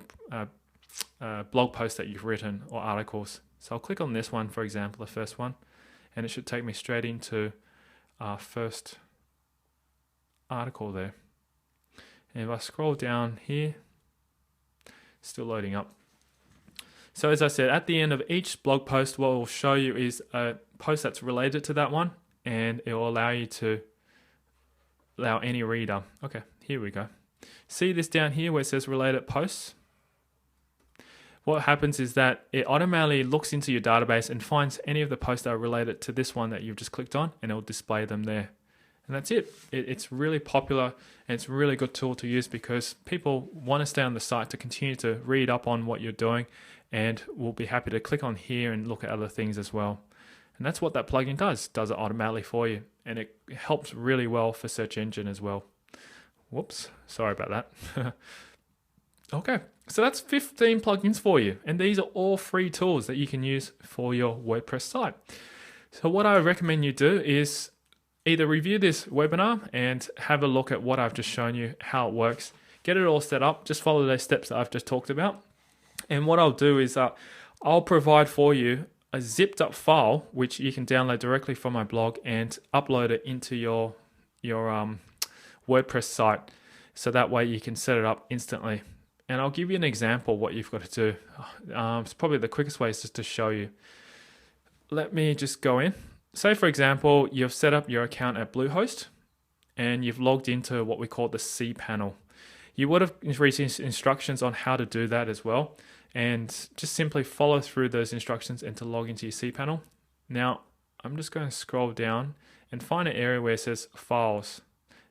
blog posts that you've written or articles. So I'll click on this one, for example, the first one, and it should take me straight into our first article there. And if I scroll down here, still loading up. So as I said, at the end of each blog post, what it will show you is a post that's related to that one, and it will allow you to allow any reader. Okay, here we go. See this down here where it says related posts? What happens is that it automatically looks into your database and finds any of the posts that are related to this one that you've just clicked on, and it will display them there. And that's it. It's really popular, and it's a really good tool to use because people want to stay on the site to continue to read up on what you're doing, and will be happy to click on here and look at other things as well. And that's what that plugin does it automatically for you, and it helps really well for search engine as well. Whoops, sorry about that. Okay, so that's 15 plugins for you, and these are all free tools that you can use for your WordPress site. So what I recommend you do is either review this webinar and have a look at what I've just shown you, how it works, get it all set up, just follow those steps that I've just talked about. And what I'll do is I'll provide for you a zipped up file, which you can download directly from my blog and upload it into your WordPress site. So that way you can set it up instantly. And I'll give you an example of what you've got to do. It's probably the quickest way is just to show you. Let me just go in. Say, for example, you've set up your account at Bluehost and you've logged into what we call the cPanel. You would have received instructions on how to do that as well. And just simply follow through those instructions and to log into your cPanel. Now, I'm just going to scroll down and find an area where it says Files.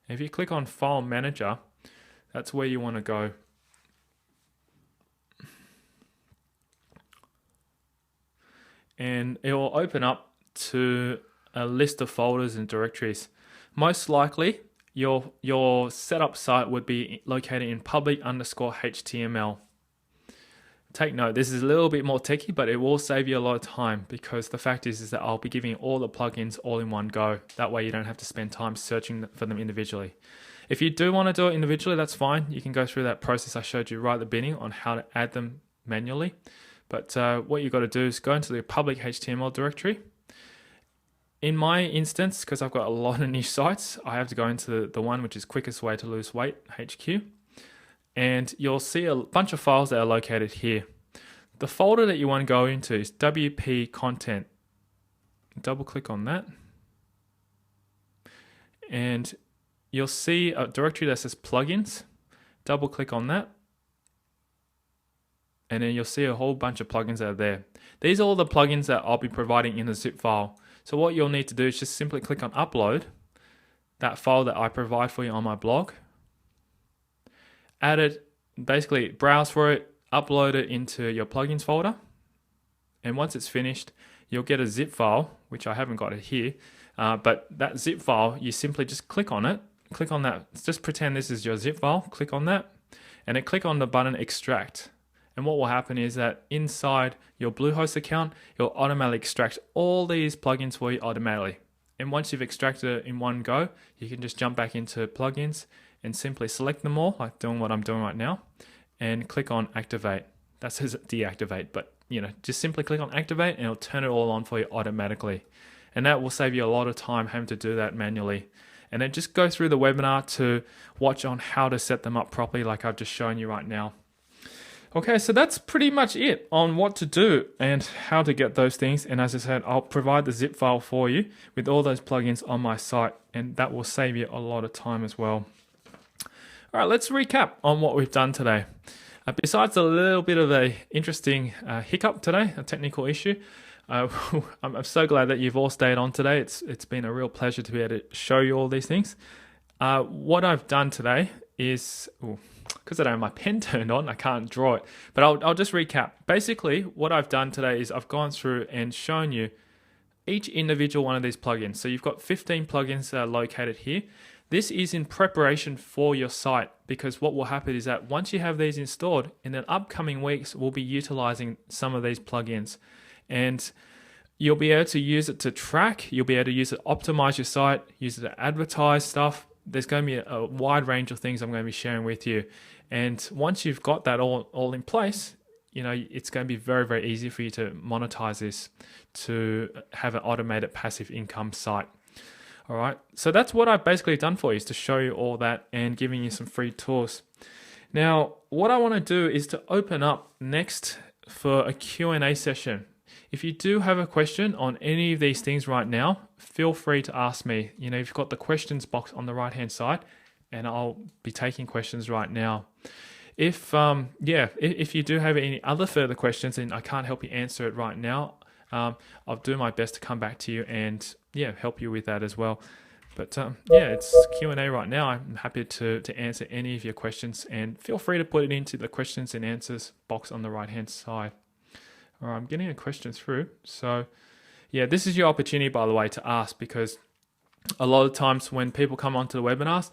And if you click on File Manager, that's where you want to go. And it will open up to a list of folders and directories. Most likely, your setup site would be located in public_HTML. Take note, this is a little bit more techy, but it will save you a lot of time because the fact is that I'll be giving you all the plugins all in one go. That way you don't have to spend time searching for them individually. If you do want to do it individually, that's fine. You can go through that process I showed you right at the beginning on how to add them manually. But what you've got to do is go into the public HTML directory. In my instance, because I've got a lot of niche sites, I have to go into the one which is quickest way to lose weight, HQ. And you'll see a bunch of files that are located here. The folder that you want to go into is WP Content. Double click on that. And you'll see a directory that says Plugins. Double click on that. And then you'll see a whole bunch of plugins that are there. These are all the plugins that I'll be providing in a zip file. So what you'll need to do is just simply click on Upload, that file that I provide for you on my blog. Add it, basically browse for it, upload it into your plugins folder, And once it's finished, you'll get a zip file, which I haven't got it here. But that zip file, you simply just click on it. Click on that. Just pretend this is your zip file. Click on that. And then click on the button extract. And what will happen is that inside your Bluehost account, it'll automatically extract all these plugins for you automatically. And once you've extracted it in one go, you can just jump back into plugins and simply select them all, like doing what I'm doing right now, and click on activate. That says deactivate, but just simply click on activate and it'll turn it all on for you automatically. And that will save you a lot of time having to do that manually. And then just go through the webinar to watch on how to set them up properly, like I've just shown you right now. Okay, so that's pretty much it on what to do and how to get those things. And as I said, I'll provide the zip file for you with all those plugins on my site, and that will save you a lot of time as well. All right, let's recap on what we've done today. Besides a little bit of a interesting hiccup today, a technical issue, I'm so glad that you've all stayed on today. It's been a real pleasure to be able to show you all these things. What I've done today is, because I don't have my pen turned on, I can't draw it, but I'll just recap. Basically, what I've done today is I've gone through and shown you each individual one of these plugins. So you've got 15 plugins that are located here. This is in preparation for your site, because what will happen is that once you have these installed, in the upcoming weeks, we'll be utilizing some of these plugins. And you'll be able to use it to track, you'll be able to use it to optimize your site, use it to advertise stuff. There's going to be a wide range of things I'm going to be sharing with you. And once you've got that all in place, it's going to be very, very easy for you to monetize this, to have an automated passive income site. All right, so that's what I've basically done for you, is to show you all that and giving you some free tools. Now, what I want to do is to open up next for a Q&A session. If you do have a question on any of these things right now, feel free to ask me. You've got the questions box on the right-hand side, and I'll be taking questions right now. If you do have any other further questions and I can't help you answer it right now, I'll do my best to come back to you and help you with that as well. But it's Q&A right now. I'm happy to answer any of your questions, and feel free to put it into the questions and answers box on the right-hand side. All right, I'm getting a question through. So this is your opportunity, by the way, to ask, because a lot of times when people come onto the webinars,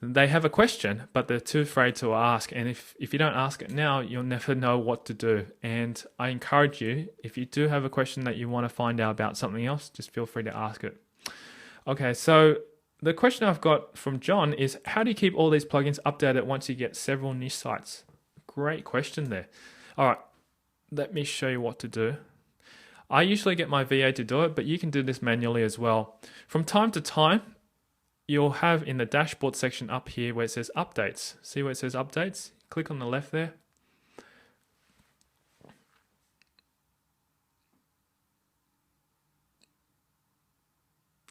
they have a question, but they're too afraid to ask. And if you don't ask it now, you'll never know what to do. And I encourage you, if you do have a question that you want to find out about something else, just feel free to ask it. Okay, so the question I've got from John is, how do you keep all these plugins updated once you get several niche sites? Great question there. All right, let me show you what to do. I usually get my VA to do it, but you can do this manually as well. From time to time, you'll have in the dashboard section up here where it says updates. See where it says updates? Click on the left there.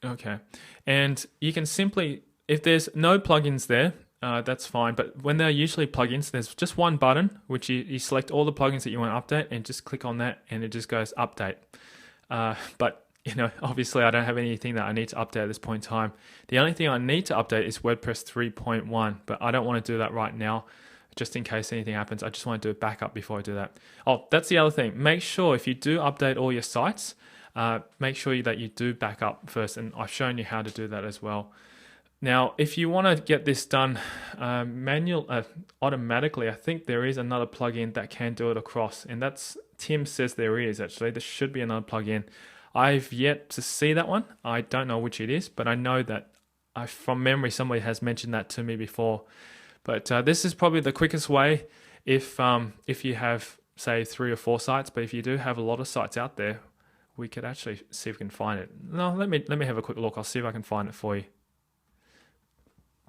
Okay, and you can simply, if there's no plugins there, that's fine. But when there are usually plugins, there's just one button, which you select all the plugins that you want to update and just click on that and it just goes update. But obviously I don't have anything that I need to update at this point in time. The only thing I need to update is WordPress 3.1, but I don't want to do that right now, just in case anything happens. I just want to do a backup before I do that. Oh, that's the other thing. Make sure if you do update all your sites, make sure that you do back up first, and I've shown you how to do that as well. Now, if you want to get this done automatically, I think there is another plugin that can do it across, and that's, Tim says there is actually. There should be another plugin. I've yet to see that one. I don't know which it is, but I know that from memory somebody has mentioned that to me before. But this is probably the quickest way if you have, say, 3 or 4 sites. But if you do have a lot of sites out there, we could actually see if we can find it. No, let me have a quick look. I'll see if I can find it for you.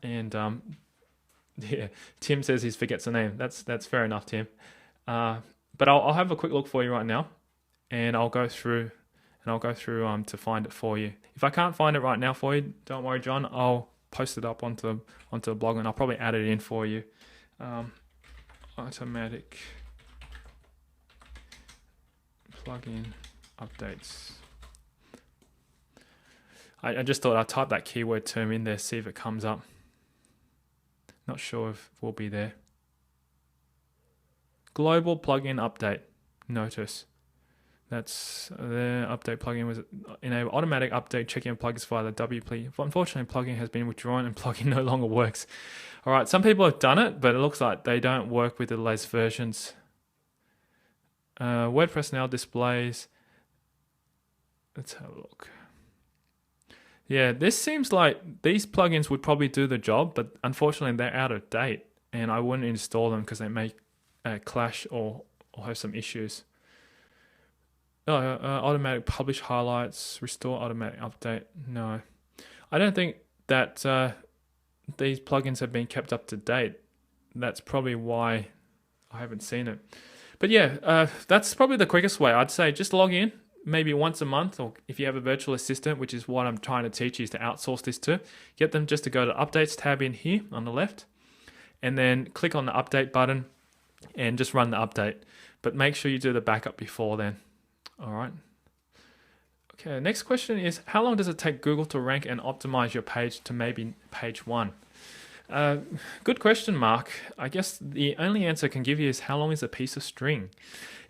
And Tim says he forgets the name. That's fair enough, Tim. But I'll have a quick look for you right now, and I'll go through to find it for you. If I can't find it right now for you, don't worry, John. I'll post it up onto the blog, and I'll probably add it in for you. Automatic plugin updates. I just thought I'd type that keyword term in there, see if it comes up. Not sure if we'll be there. Global plugin update. Notice. That's the update plugin was enable automatic update checking plugins via the WP. Unfortunately, plugin has been withdrawn and plugin no longer works. All right, some people have done it, but it looks like they don't work with the latest versions. WordPress now displays. Let's have a look. Yeah, this seems like these plugins would probably do the job, but unfortunately they're out of date, and I wouldn't install them because they may clash or have some issues. Automatic publish highlights, restore automatic update. No, I don't think that these plugins have been kept up to date. That's probably why I haven't seen it. But yeah, that's probably the quickest way. I'd say just log in maybe once a month, or if you have a virtual assistant, which is what I'm trying to teach you, is to outsource this to, get them just to go to updates tab in here on the left, and then click on the update button and just run the update. But make sure you do the backup before then. All right. Okay, next question is, how long does it take Google to rank and optimize your page to maybe page 1? Good question, Mark. I guess the only answer I can give you is how long is a piece of string?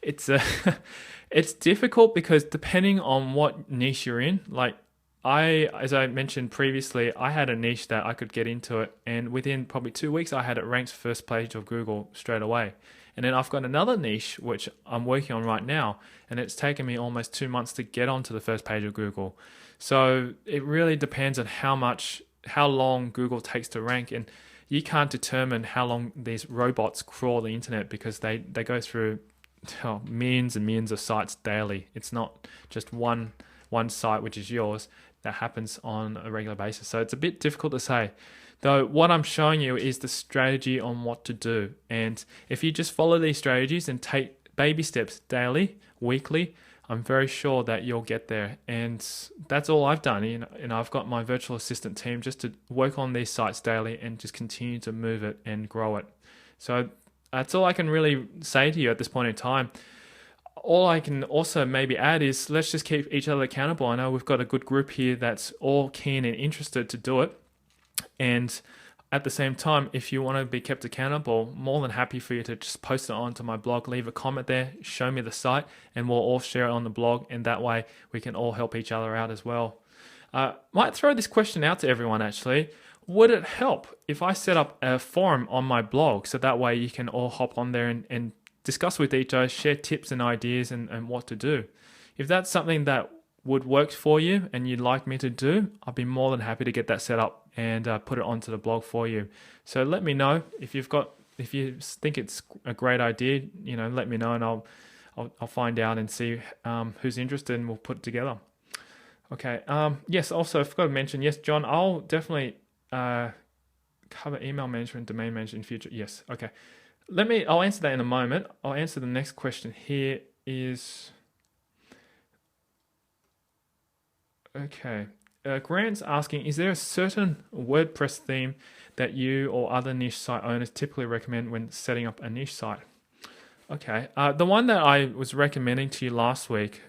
It's it's difficult because depending on what niche you're in, like as I mentioned previously, I had a niche that I could get into it, and within probably 2 weeks, I had it ranked first page of Google straight away. And then I've got another niche, which I'm working on right now, and it's taken me almost 2 months to get onto the first page of Google. So it really depends on how long Google takes to rank, and you can't determine how long these robots crawl the internet because they go through millions and millions of sites daily. It's not just one site, which is yours, that happens on a regular basis. So it's a bit difficult to say. Though what I'm showing you is the strategy on what to do. And if you just follow these strategies and take baby steps daily, weekly, I'm very sure that you'll get there. And that's all I've done. I've got my virtual assistant team just to work on these sites daily and just continue to move it and grow it. So that's all I can really say to you at this point in time. All I can also maybe add is let's just keep each other accountable. I know we've got a good group here that's all keen and interested to do it. And at the same time, if you want to be kept accountable, more than happy for you to just post it onto my blog, leave a comment there, show me the site, and we'll all share it on the blog. And that way we can all help each other out as well. Might throw this question out to everyone actually. Would it help if I set up a forum on my blog so that way you can all hop on there and discuss with each other, share tips and ideas and what to do? If that's something that would work for you and you'd like me to do, I'd be more than happy to get that set up and put it onto the blog for you. So let me know if you think it's a great idea. Let me know and I'll find out and see who's interested and we'll put it together. Okay. Yes. Also, I forgot to mention. Yes, John. I'll definitely cover email management, domain management in future. Yes. Okay. I'll answer that in a moment. I'll answer the next question here is. Okay. Grant's asking, is there a certain WordPress theme that you or other niche site owners typically recommend when setting up a niche site? Okay. The one that I was recommending to you last week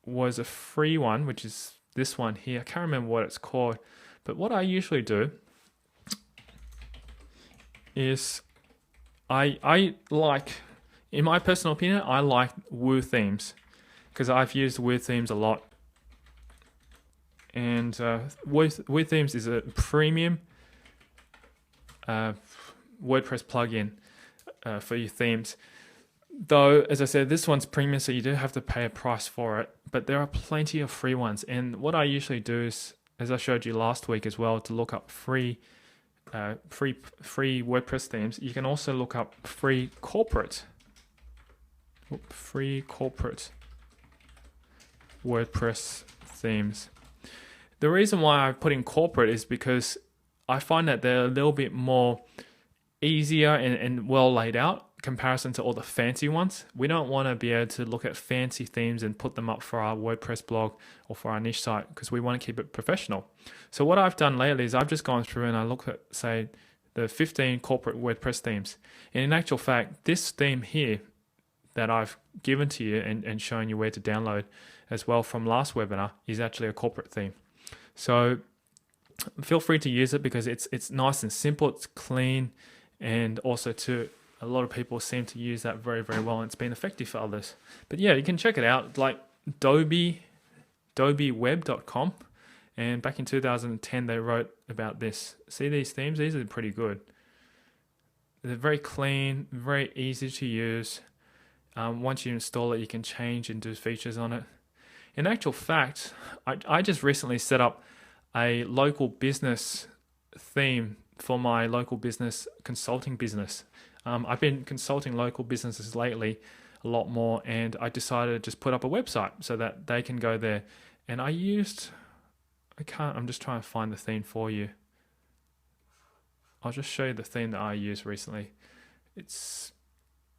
was a free one, which is this one here. I can't remember what it's called, but what I usually do is I like, in my personal opinion, I like Woo themes because I've used Woo themes a lot. And Woo themes is a premium WordPress plugin for your themes. Though, as I said, this one's premium, so you do have to pay a price for it. But there are plenty of free ones. And what I usually do is, as I showed you last week as well, to look up free WordPress themes. You can also look up free corporate WordPress themes. The reason why I put in corporate is because I find that they're a little bit more easier and well laid out in comparison to all the fancy ones. We don't want to be able to look at fancy themes and put them up for our WordPress blog or for our niche site because we want to keep it professional. So what I've done lately is I've just gone through and I looked at, say, the 15 corporate WordPress themes. And in actual fact, this theme here that I've given to you and shown you where to download as well from last webinar is actually a corporate theme. So feel free to use it because it's nice and simple, it's clean, and also a lot of people seem to use that very, very well, and it's been effective for others. But yeah, you can check it out, like dobyweb.com. And back in 2010, they wrote about this. See these themes? These are pretty good. They're very clean, very easy to use. Once you install it, you can change and do features on it. In actual fact, I just recently set up a local business theme for my local business consulting business. I've been consulting local businesses lately a lot more, and I decided to just put up a website so that they can go there. And I'm just trying to find the theme for you. I'll just show you the theme that I used recently. It's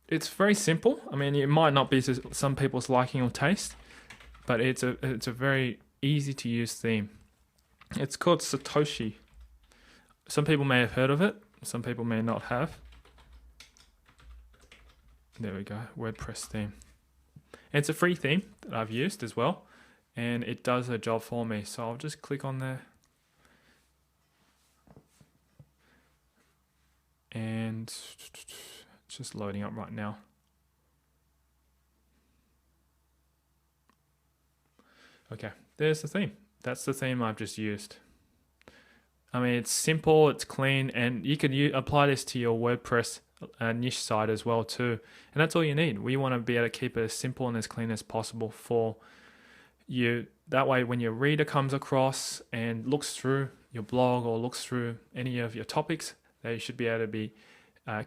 very simple. I mean, it might not be to some people's liking or taste, but it's a very easy to use theme. It's called Satoshi. Some people may have heard of it. Some people may not have. There we go, WordPress theme. And it's a free theme that I've used as well, and it does a job for me. So I'll just click on there. And it's just loading up right now. Okay, there's the theme. That's the theme I've just used. I mean, it's simple, it's clean, and you can apply this to your WordPress niche site as well too. And that's all you need. We want to be able to keep it as simple and as clean as possible for you. That way, when your reader comes across and looks through your blog or looks through any of your topics, they should be able to be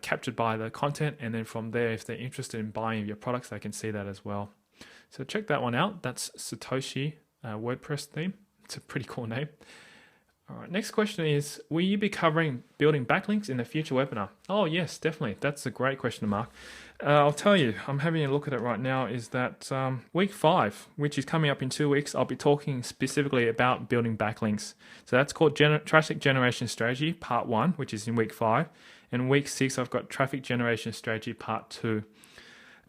captured by the content. And then from there, if they're interested in buying your products, they can see that as well. So check that one out. That's Satoshi WordPress theme. It's a pretty cool name. All right, next question is, will you be covering building backlinks in a future webinar? Oh yes, definitely. That's a great question, Mark. I'll tell you, I'm having a look at it right now, is that week 5, which is coming up in 2 weeks, I'll be talking specifically about building backlinks. So that's called Traffic Generation Strategy Part 1, which is in week 5. And week 6, I've got Traffic Generation Strategy Part 2.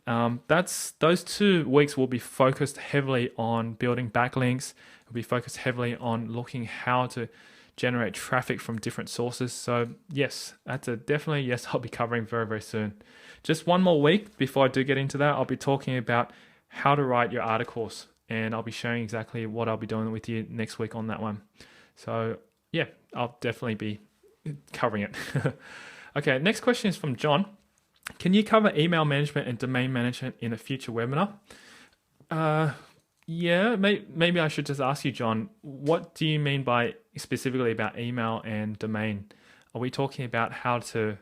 Those 2 weeks will be focused heavily on building backlinks. We'll be focused heavily on looking how to generate traffic from different sources. So yes, that's a definitely yes, I'll be covering very, very soon. Just one more week before I do get into that, I'll be talking about how to write your articles, and I'll be sharing exactly what I'll be doing with you next week on that one. So yeah, I'll definitely be covering it. Okay, next question is from John. Can you cover email management and domain management in a future webinar? Yeah, maybe I should just ask you, John, what do you mean by specifically about email and domain? Are we talking about how to,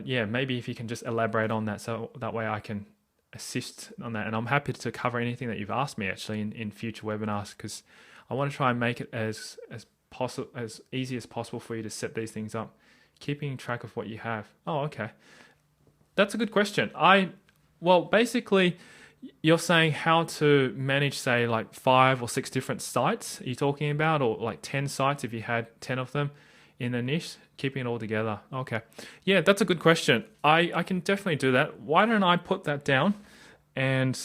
yeah, maybe if you can just elaborate on that so that way I can assist on that. And I'm happy to cover anything that you've asked me actually in future webinars, because I want to try and make it as easy as possible for you to set these things up, keeping track of what you have. Oh, okay. That's a good question. Well, basically, you're saying how to manage, say, like 5 or 6 different sites you're talking about, or like 10 sites if you had 10 of them in a niche, keeping it all together. Okay. Yeah, that's a good question. I can definitely do that. Why don't I put that down, and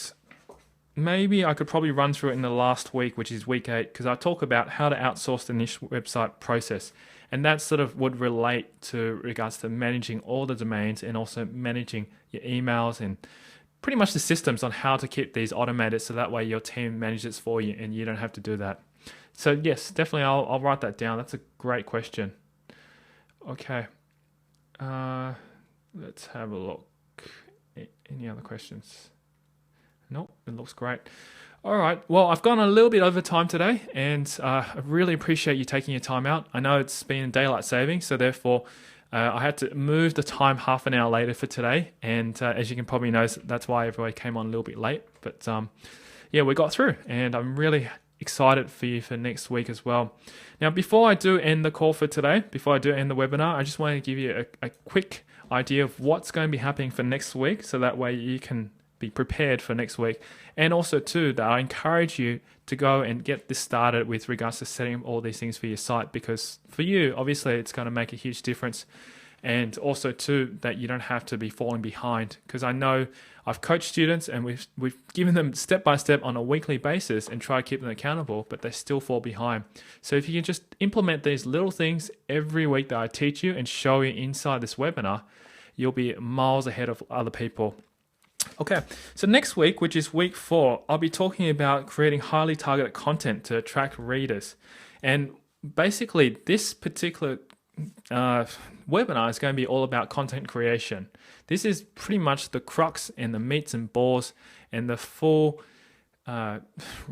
maybe I could probably run through it in the last week, which is week 8, because I talk about how to outsource the niche website process. And that sort of would relate to regards to managing all the domains and also managing your emails and pretty much the systems on how to keep these automated, so that way your team manages for you and you don't have to do that. So yes, definitely I'll write that down. That's a great question. Okay. Let's have a look. Any other questions? Nope, it looks great. All right. Well, I've gone a little bit over time today, and I really appreciate you taking your time out. I know it's been daylight saving, so therefore I had to move the time half an hour later for today. And as you can probably notice, that's why everybody came on a little bit late. But yeah, we got through, and I'm really excited for you for next week as well. Now, before I do end the call for today, before I do end the webinar, I just want to give you a quick idea of what's going to be happening for next week, so that way you can be prepared for next week. And also too, that I encourage you to go and get this started with regards to setting up all these things for your site, because for you, obviously, it's going to make a huge difference. And also too, that you don't have to be falling behind, because I know I've coached students and we've given them step by step on a weekly basis and try to keep them accountable, but they still fall behind. So if you can just implement these little things every week that I teach you and show you inside this webinar, you'll be miles ahead of other people. Okay, so next week, which is week 4, I'll be talking about creating highly targeted content to attract readers. And basically, this particular webinar is going to be all about content creation. This is pretty much the crux and the meats and bores and the full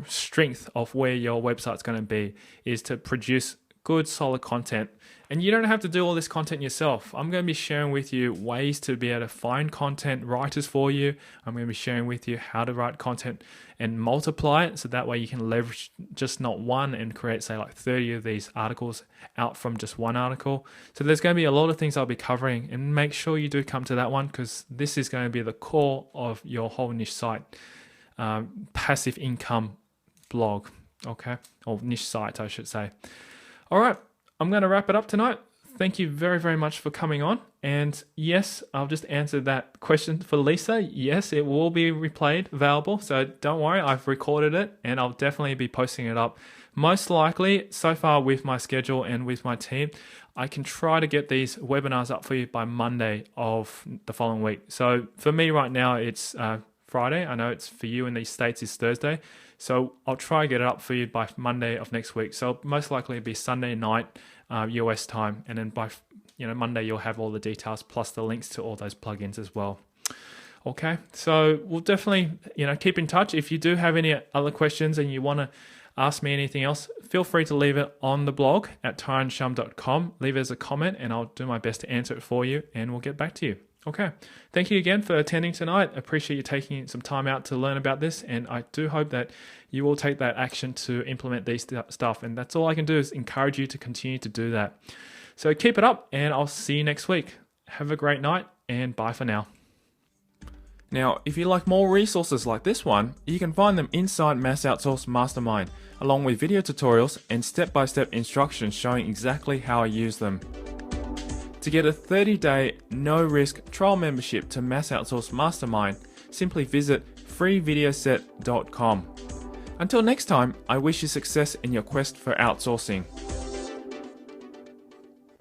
strength of where your website's going to be, is to produce good, solid content. And you don't have to do all this content yourself. I'm going to be sharing with you ways to be able to find content writers for you. I'm going to be sharing with you how to write content and multiply it, so that way you can leverage just not one and create, say, like 30 of these articles out from just one article. So there's going to be a lot of things I'll be covering, and make sure you do come to that one, because this is going to be the core of your whole niche site, passive income blog, okay, or niche site, I should say. All right, I'm going to wrap it up tonight. Thank you very, very much for coming on. And yes, I'll just answer that question for Lisa. Yes, it will be replayed, available. So don't worry, I've recorded it and I'll definitely be posting it up. Most likely, so far with my schedule and with my team, I can try to get these webinars up for you by Monday of the following week. So for me right now, it's Friday. I know it's for you in these States is Thursday. So I'll try to get it up for you by Monday of next week. So most likely it'll be Sunday night US time, and then by Monday you'll have all the details plus the links to all those plugins as well. Okay, so we'll definitely keep in touch. If you do have any other questions and you want to ask me anything else, feel free to leave it on the blog at tyronshum.com. Leave it as a comment and I'll do my best to answer it for you, and we'll get back to you. Okay, thank you again for attending tonight. I appreciate you taking some time out to learn about this, and I do hope that you will take that action to implement these stuff, and that's all I can do is encourage you to continue to do that. So keep it up, and I'll see you next week. Have a great night, and bye for now. Now, if you like more resources like this one, you can find them inside Mass Outsource Mastermind, along with video tutorials and step-by-step instructions showing exactly how I use them. To get a 30-day, no-risk trial membership to Mass Outsource Mastermind, simply visit freevideoset.com. Until next time, I wish you success in your quest for outsourcing.